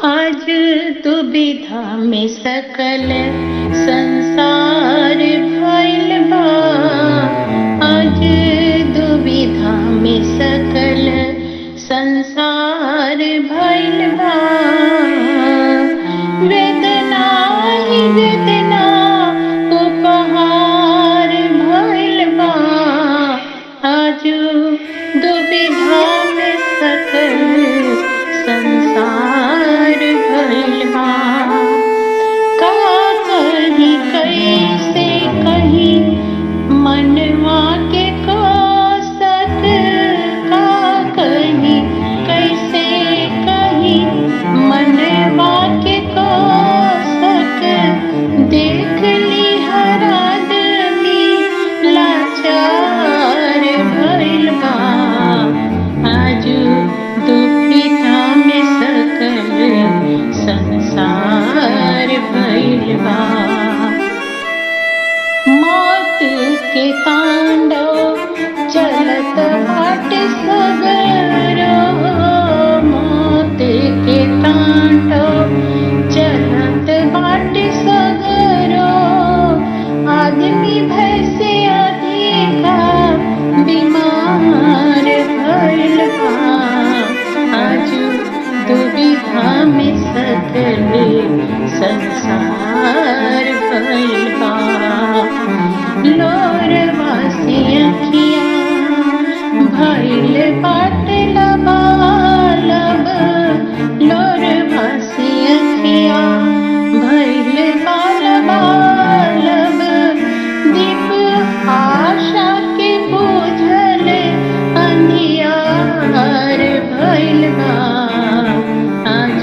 आज दुविधा में सकल संसार भइल बा। आज दुविधा में सकल संसार भइल बा। वेदना ही वेदना उपहार भइल बा। आज दुविधा में सकल संसार भइल बा। का कही कैसे कही मनवा के कोसत। का कही कैसे कही मनवा के कोसत। देख ली हर आदमी लाचार भइल बा। आज दुविधा में सकल संसार भइल बा। मौत के तांडव चलत बाटे सगरो। मौत के तांडव चलत बाटे सगरो। आदमी भय से अधिका बीमार भइल बा। आज दुविधा में सकल संसार भइल बा। लोरवा से अखियाँ भइल बाटे लबालब। लोरवा से अखियाँ भइल बा लबालब। दीप आशा के बुझल अंधियार भइल बा। आज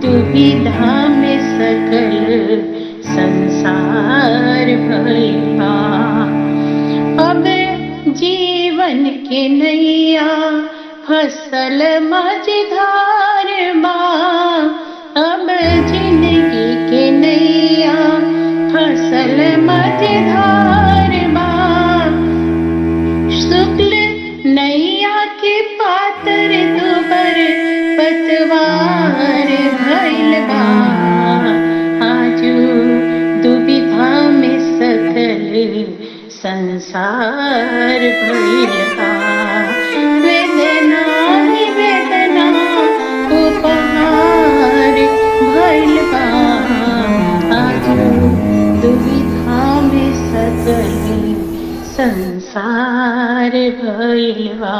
दुविधा में सकल संसार भइल बा। अब जीवन के नैया फसल मझधार बा। अब जिंदगी के नैया फसल मझधार बा। शुक्ल नैया के पातर दुबर पतवार भइल बा। आज दुविधा में सकल संसार भइल बा। वेदना ही वेदना उपहार भइल बा। आज दुविधा में सकल संसार भइल बा।